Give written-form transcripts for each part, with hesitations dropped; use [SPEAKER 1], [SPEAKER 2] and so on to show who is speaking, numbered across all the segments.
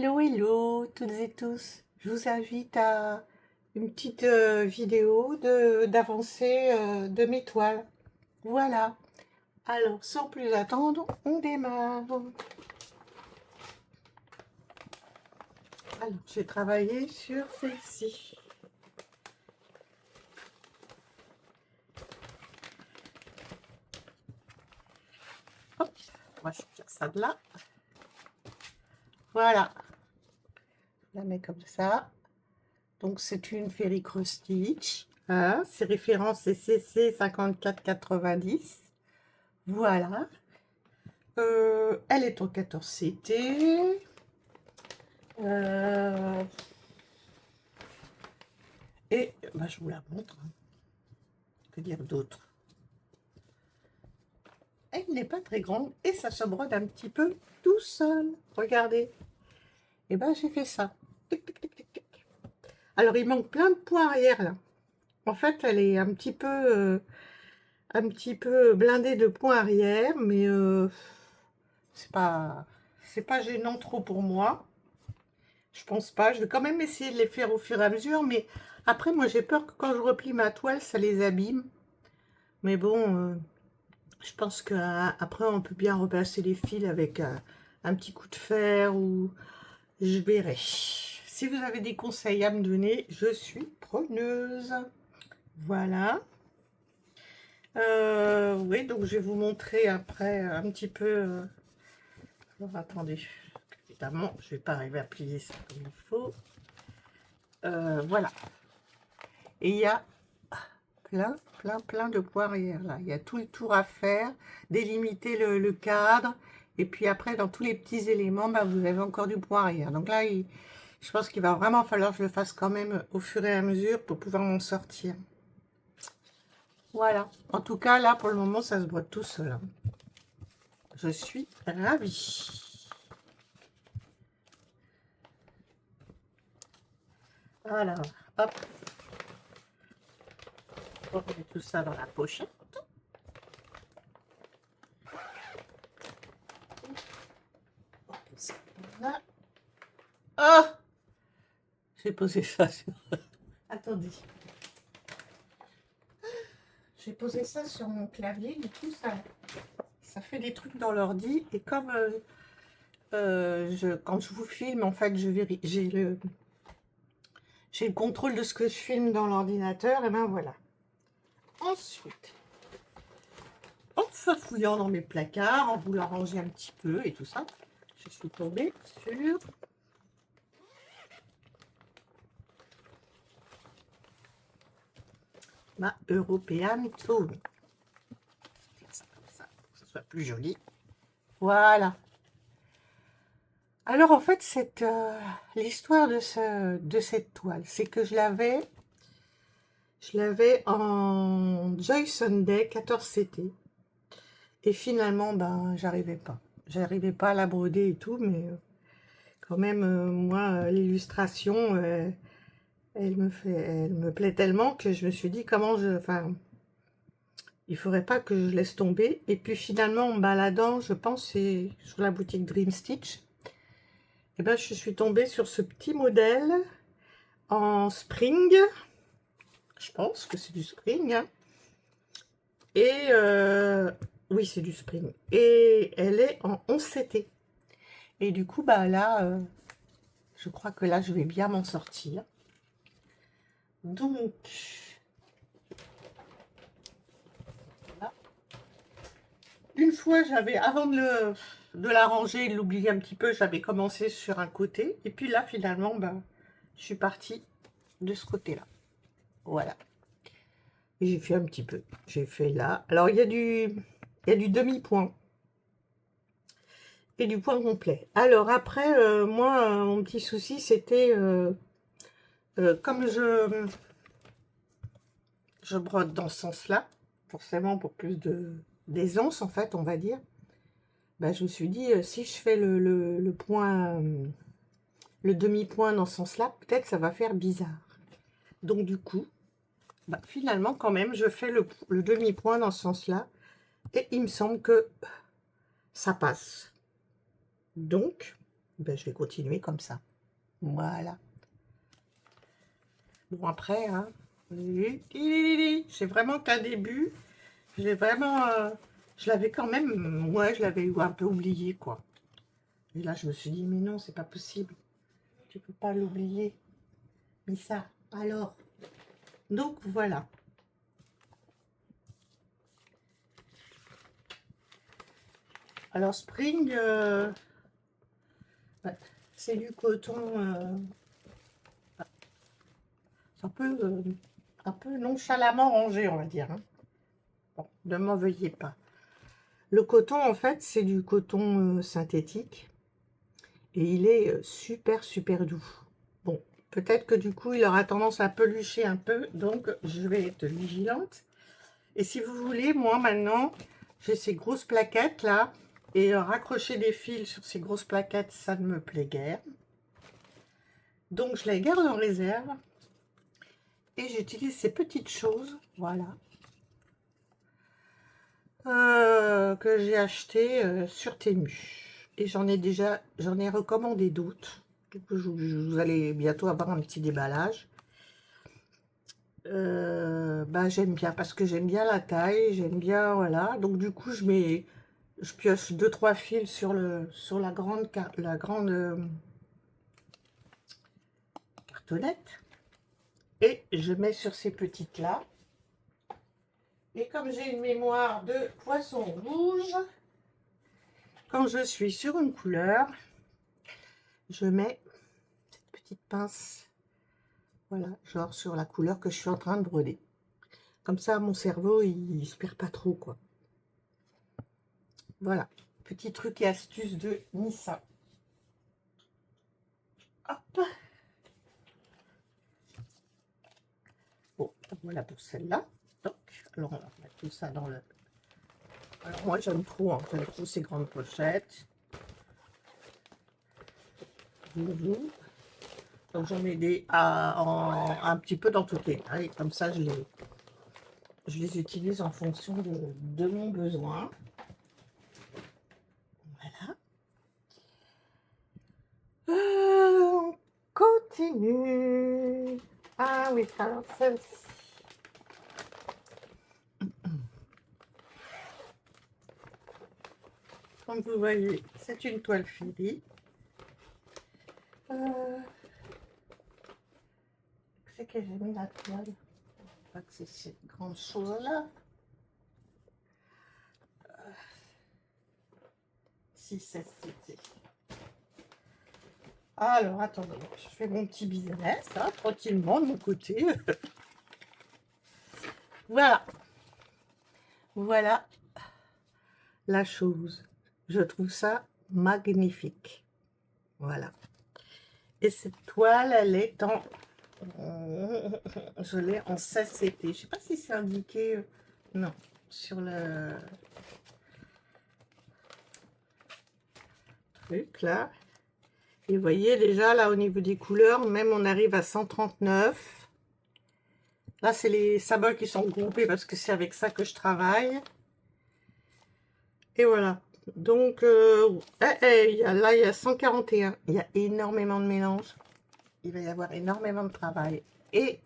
[SPEAKER 1] Hello, hello toutes et tous. Je vous invite à une petite vidéo d'avancée de mes toiles. Voilà. Alors, sans plus attendre, on démarre. Alors, j'ai travaillé sur celle-ci. Hop, on va sortir ça de là. Voilà. Je la mets comme ça. Donc, c'est une Fairy Cross Stitch. Hein, c'est référence CCC 5490. Voilà. Elle est en 14 CT. Et bah, je vous la montre. Que dire d'autre? Elle n'est pas très grande et ça se brode un petit peu tout seul. Regardez. Et ben j'ai fait ça. Tic, tic, tic, tic, tic. Alors il manque plein de points arrière là. En fait, elle est un petit peu blindée de points arrière, mais c'est pas gênant trop pour moi. Je pense pas. Je vais quand même essayer de les faire au fur et à mesure, mais après moi j'ai peur que quand je replie ma toile, ça les abîme. Mais bon, je pense qu'après on peut bien repasser les fils avec un petit coup de fer ou je verrai. Si vous avez des conseils à me donner, je suis preneuse. Voilà. Oui, donc je vais vous montrer après un petit peu. Alors, attendez, évidemment, je vais pas arriver à plier ça comme il faut. Voilà. Et il y a plein de poirières là. Il y a tout le tour à faire, délimiter le cadre. Et puis après, dans tous les petits éléments, bah, vous avez encore du poirière. Donc là, je pense qu'il va vraiment falloir que je le fasse quand même au fur et à mesure pour pouvoir m'en sortir. Voilà. En tout cas, là, pour le moment, ça se brode tout seul. Hein. Je suis ravie. Voilà. Hop. On met tout ça dans la pochette. Oh, j'ai posé ça sur... Attendez. J'ai posé ça sur mon clavier, du coup, ça fait des trucs dans l'ordi. Et comme quand je vous filme, en fait, j'ai le contrôle de ce que je filme dans l'ordinateur, et ben voilà. Ensuite, en fouillant dans mes placards, en voulant ranger un petit peu et tout ça, je suis tombée sur ma European Tone. Ça comme ça, pour que ce soit plus joli. Voilà. Alors en fait, l'histoire de cette toile, c'est que je l'avais en Joy Sunday 14 CT. Et finalement, ben, j'arrivais pas à la broder et tout, mais quand même, moi, l'illustration, elle me plaît tellement que je me suis dit enfin, il faudrait pas que je laisse tomber. Et puis finalement, en baladant, je pense, c'est sur la boutique Dream Stitch, et ben, je suis tombée sur ce petit modèle en spring. Je pense que c'est du spring. Hein. Et oui, c'est du spring. Et elle est en 11 CT. Et du coup, bah là, je crois que là, je vais bien m'en sortir. Donc, voilà. Une fois, avant de la ranger, de l'oublier un petit peu, j'avais commencé sur un côté. Et puis là, finalement, bah, je suis partie de ce côté-là. Voilà. Et j'ai fait un petit peu. J'ai fait là. Alors, il y a du demi-point. Et du point complet. Alors après, moi, mon petit souci, c'était comme je brode dans ce sens-là, forcément pour plus d'aisance, en fait, on va dire, bah, je me suis dit, si je fais le point, le demi-point dans ce sens-là, peut-être ça va faire bizarre. Donc du coup, bah, finalement, quand même, je fais le demi-point dans ce sens-là, et il me semble que ça passe. Donc, Ben, je vais continuer comme ça. Voilà. Bon, après, hein, j'ai vraiment qu'un début. J'ai vraiment... je l'avais quand même... Ouais, je l'avais un peu oublié, quoi. Et là, je me suis dit, mais non, c'est pas possible. Tu peux pas l'oublier. Mais ça, alors... Donc, voilà. Alors, Spring, ouais, c'est du coton... c'est un peu nonchalamment rangé, on va dire. Hein. Bon, ne m'en veuillez pas. Le coton, en fait, c'est du coton synthétique. Et il est super, super doux. Bon, peut-être que du coup, il aura tendance à pelucher un peu. Donc, je vais être vigilante. Et si vous voulez, moi, maintenant, j'ai ces grosses plaquettes, là. Et raccrocher des fils sur ces grosses plaquettes, ça ne me plaît guère. Donc, je les garde en réserve. Et j'utilise ces petites choses, voilà. Que j'ai acheté sur Temu. Et j'en ai recommandé d'autres. Vous allez bientôt avoir un petit déballage. Bah, j'aime bien parce que j'aime bien la taille, j'aime bien, voilà. Donc du coup, je pioche 2-3 fils sur la grande cartonnette et je mets sur ces petites là. Et comme j'ai une mémoire de poisson rouge, quand je suis sur une couleur, je mets cette petite pince, voilà, genre sur la couleur que je suis en train de broder. Comme ça, mon cerveau, il se perd pas trop, quoi. Voilà, petit truc et astuce de Nissa. Hop. Bon, voilà pour celle-là. Donc, alors on va mettre tout ça dans le... Alors moi j'aime trop ces grandes pochettes. Donc j'en ai un petit peu dans toutes les tailles. Comme ça je les utilise en fonction de mon besoin. Voilà. On continue. Ah oui, alors celle-ci. Comme vous voyez, c'est une toile filie. C'est que j'ai mis la toile. Pas que c'est cette grande chose-là. Si, c'était. Alors, attendez, je fais mon petit business, hein, tranquillement, de mon côté. Voilà. Voilà la chose. Je trouve ça magnifique. Voilà. Et cette toile, elle est en... Je l'ai en 16 CT. Je ne sais pas si c'est indiqué... Non, sur le truc, là. Et vous voyez, déjà, là, au niveau des couleurs, même on arrive à 139. Là, c'est les symboles qui sont groupés parce que c'est avec ça que je travaille. Et voilà. Donc, là, il y a 141. Il y a énormément de mélange. Il va y avoir énormément de travail. Et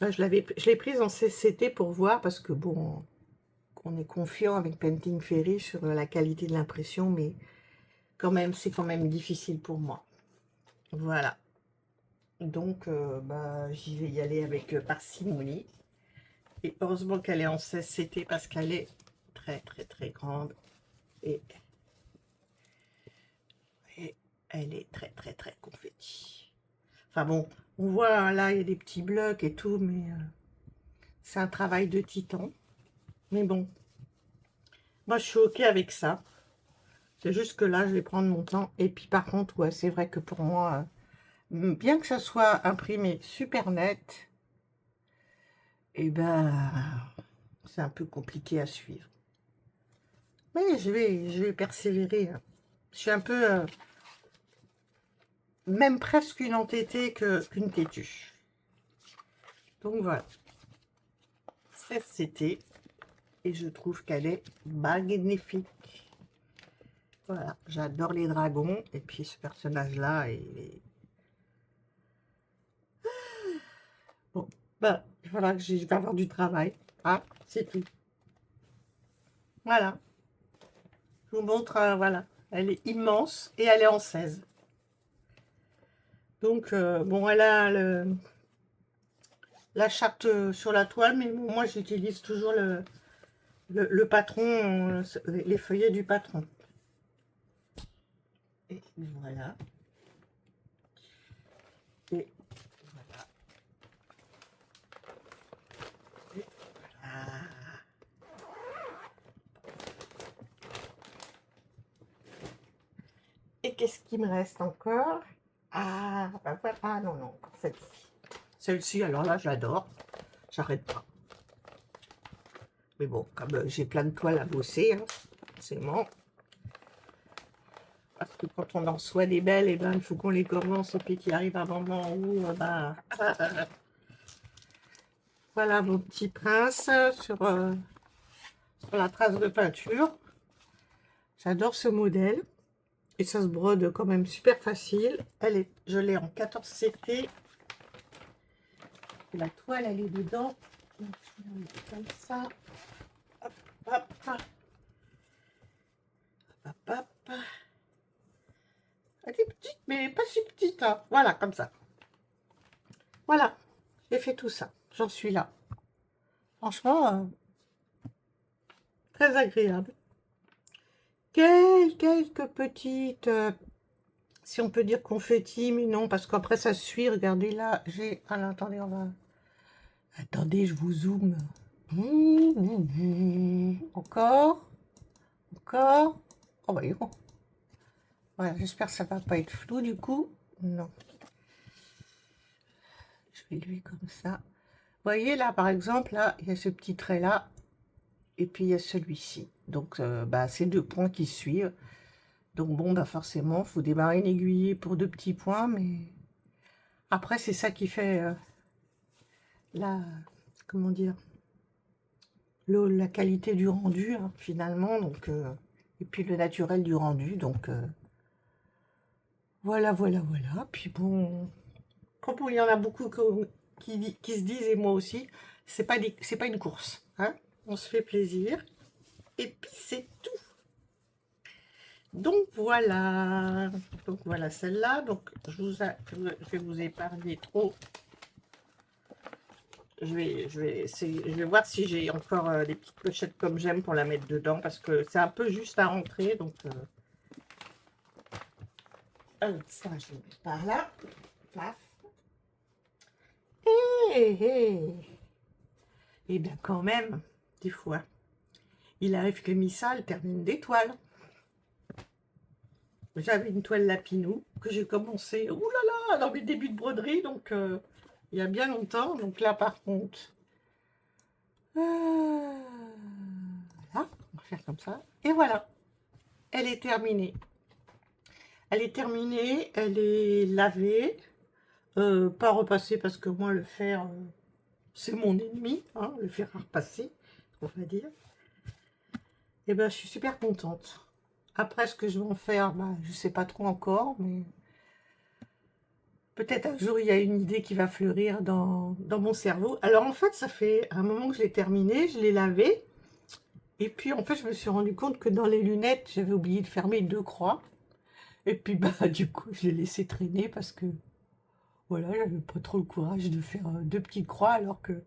[SPEAKER 1] ben, je l'ai prise en CCT pour voir parce que, bon, on est confiant avec Painting Fairy sur la qualité de l'impression, mais quand même, c'est quand même difficile pour moi. Voilà. Donc, bah, j'y vais y aller avec parcimonie. Et heureusement qu'elle est en 16 CT parce qu'elle est très, très, très grande. Et elle est très, très, très confetti. Enfin bon, on voit là, il y a des petits blocs et tout, mais c'est un travail de titan. Mais bon, moi, je suis OK avec ça. C'est juste que là, je vais prendre mon temps. Et puis, par contre, ouais, c'est vrai que pour moi, bien que ça soit imprimé super net, et ben, c'est un peu compliqué à suivre. Mais je vais persévérer. Hein. Je suis un peu, même presque une entêtée qu'une têtue. Donc voilà. C'était, et je trouve qu'elle est magnifique. Voilà, j'adore les dragons. Et puis ce personnage-là, bon, bah, voilà, je vais avoir du travail. Ah, c'est tout. Voilà, je vous montre, voilà. Elle est immense et elle est en 16. Donc, bon, elle a la charte sur la toile, mais bon, moi, j'utilise toujours le patron, les feuillets du patron. Et voilà. Et voilà. Et voilà. Et qu'est-ce qui me reste encore? Ah, bah voilà. Ah non, non, celle-ci. Celle-ci, alors là, j'adore. J'arrête pas. Mais bon, comme j'ai plein de toiles à bosser, hein, forcément. Parce que quand on en reçoit des belles, et ben, il faut qu'on les commence et puis qu'il arrive un moment où, bah, voilà mon petit prince sur la trace de peinture. J'adore ce modèle. Et ça se brode quand même super facile. Je l'ai en 14 CT. Et la toile, elle est dedans. Donc, je vais la mettre comme ça. Hop, hop, hop, hop, hop. Elle est petite, mais pas si petite. Hein. Voilà, comme ça. Voilà, j'ai fait tout ça. J'en suis là. Franchement, très agréable. Quelques petites, si on peut dire confettis, mais non, parce qu'après ça suit. Regardez là, j'ai... Ah, attendez, on va... Attendez, je vous zoome. Encore. Encore. Oh bah, bon. Voilà, j'espère que ça va pas être flou du coup. Non. Je vais lui comme ça. Vous voyez là, par exemple, là, il y a ce petit trait là. Et puis il y a celui-ci. Donc, bah, c'est 2 points qui suivent. Donc bon, bah forcément, il faut démarrer une aiguille pour 2 petits points, mais après, c'est ça qui fait la, comment dire, la qualité du rendu, hein, finalement, donc, et puis le naturel du rendu, donc, voilà. Puis bon, comme il y en a beaucoup qui se disent, et moi aussi, c'est pas une course, hein, on se fait plaisir, et puis c'est tout. Donc voilà celle-là. Donc je vais vous épargner trop. Je vais voir si j'ai encore des petites pochettes comme j'aime pour la mettre dedans parce que c'est un peu juste à rentrer. Donc alors, ça, je le mets par là. Paf. Et bien quand même, des fois, il arrive que Missa, termine des toiles. J'avais une toile Lapinou que j'ai commencé, oulala, dans mes débuts de broderie, donc il y a bien longtemps. Donc là, par contre, voilà, on va faire comme ça. Et voilà, elle est terminée. Elle est terminée, elle est lavée, pas repassée parce que moi, le fer, c'est mon ennemi, hein, le fer à repasser, on va dire. Et ben, je suis super contente. Après, ce que je vais en faire, bah, je sais pas trop encore, mais peut-être un jour, il y a une idée qui va fleurir dans mon cerveau. Alors, en fait, ça fait un moment que je l'ai terminé, je l'ai lavé. Et puis, en fait, je me suis rendu compte que dans les lunettes, j'avais oublié de fermer 2 croix. Et puis, bah, du coup, je l'ai laissé traîner parce que, voilà, j'avais pas trop le courage de faire 2 petites croix alors que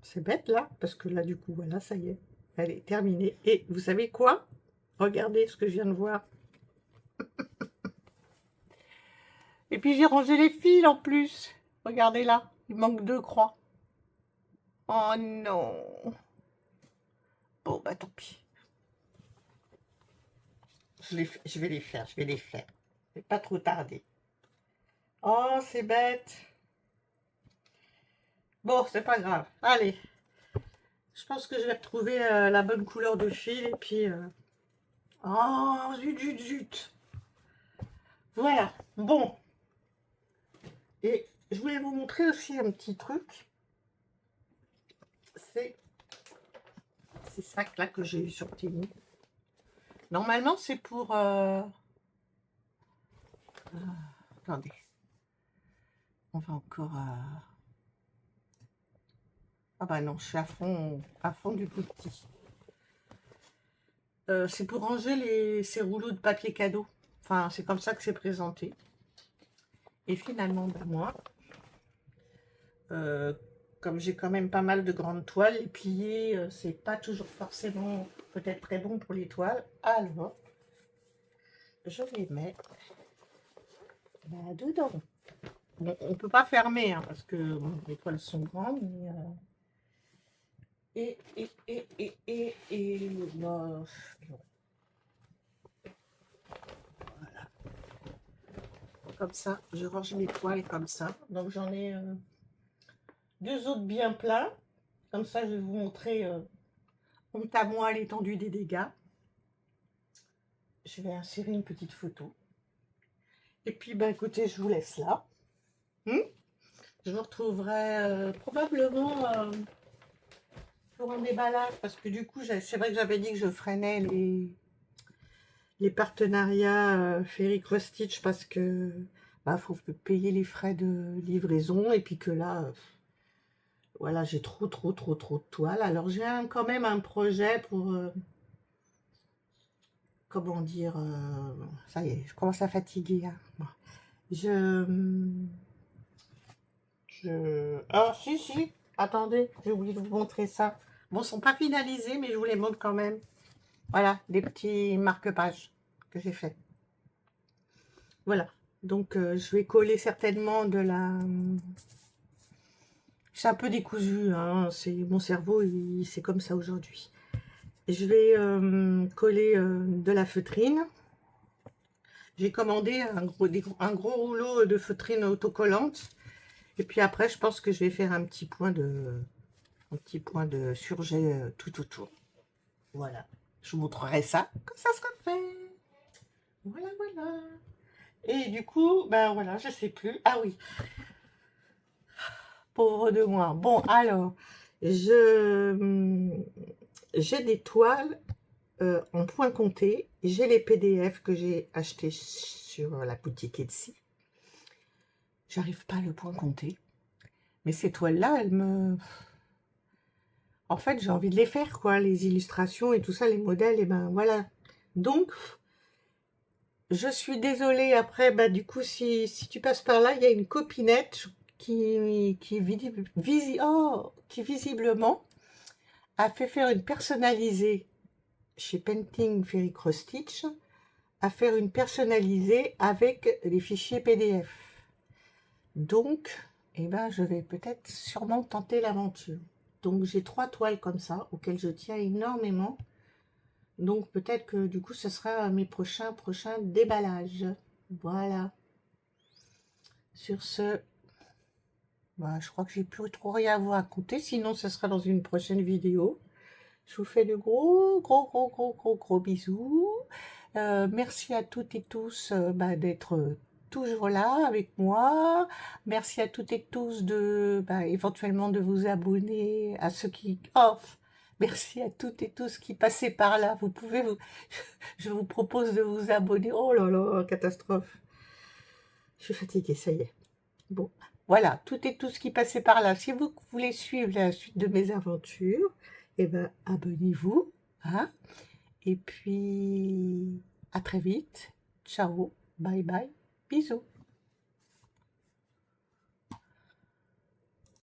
[SPEAKER 1] c'est bête, là. Parce que là, du coup, voilà, ça y est, elle est terminée. Et vous savez quoi? Regardez ce que je viens de voir. Et puis j'ai rangé les fils en plus. Regardez là, il manque 2 croix. Oh non. Bon, bah tant pis. Je vais les faire, je vais les faire. Je vais pas trop tarder. Oh, c'est bête. Bon, c'est pas grave. Allez, je pense que je vais retrouver la bonne couleur de fil et puis... Oh, zut. Voilà, bon. Et je voulais vous montrer aussi un petit truc. C'est ces sacs-là que j'ai eu sur Temu. Normalement, c'est pour... attendez. On va encore... Ah bah non, je suis à fond du plus petit. C'est pour ranger ces rouleaux de papier cadeau. Enfin, c'est comme ça que c'est présenté. Et finalement, bah moi, comme j'ai quand même pas mal de grandes toiles, les plier, c'est pas toujours forcément peut-être très bon pour les toiles. Alors, je les mets dedans. Bon, on peut pas fermer, hein, parce que bon, les toiles sont grandes, mais... bah, voilà. Comme ça, je range mes toiles comme ça. Donc j'en ai deux autres bien pleins. Comme ça, je vais vous montrer honte à moi l'étendue des dégâts. Je vais insérer une petite photo. Et puis, bah, écoutez, je vous laisse là. Je vous retrouverai probablement pour un déballage. Parce que du coup, c'est vrai que j'avais dit que je freinais les partenariats Ferry Cross Stitch parce que bah, faut payer les frais de livraison. Et puis que là... voilà, j'ai trop de toile. Alors, j'ai quand même un projet pour... comment dire... ça y est, je commence à fatiguer. Hein. Bon. Ah, si. Attendez, j'ai oublié de vous montrer ça. Bon, ils sont pas finalisés, mais je vous les montre quand même. Voilà, des petits marque-pages que j'ai fait. Voilà. Donc, je vais coller certainement de la... C'est un peu décousu, hein. Mon cerveau, c'est comme ça aujourd'hui. Je vais coller de la feutrine. J'ai commandé un gros rouleau de feutrine autocollante. Et puis après, je pense que je vais faire un petit point de surjet tout autour. Voilà. Je vous montrerai ça quand ça sera fait. Voilà. Et du coup, ben voilà, je sais plus. Ah oui. Pauvre de moi. Bon, alors, j'ai des toiles en point compté. J'ai les PDF que j'ai achetés sur la boutique Etsy. J'arrive pas à le point compté. Mais ces toiles-là, elles me... En fait, j'ai envie de les faire, quoi. Les illustrations et tout ça, les modèles, et ben voilà. Donc, je suis désolée. Après, bah, du coup, si tu passes par là, il y a une copinette qui visiblement a fait faire une personnalisée chez Painting Ferry Cross Stitch, à faire une personnalisée avec les fichiers PDF. Donc, eh ben, je vais peut-être sûrement tenter l'aventure. Donc, j'ai 3 toiles comme ça, auxquelles je tiens énormément. Donc, peut-être que du coup, ce sera mes prochains déballages. Voilà. Sur ce, bah, je crois que j'ai plus trop rien à vous raconter. Sinon, ce sera dans une prochaine vidéo. Je vous fais de gros bisous. Merci à toutes et tous d'être toujours là avec moi. Merci à toutes et tous éventuellement de vous abonner à ceux qui... Oh, merci à toutes et tous qui passaient par là. Je vous propose de vous abonner. Oh là là, catastrophe. Je suis fatiguée, ça y est. Bon, voilà, toutes et tous qui passaient par là. Si vous voulez suivre la suite de mes aventures, eh ben, abonnez-vous. Hein, et puis, à très vite. Ciao, bye bye, bisous.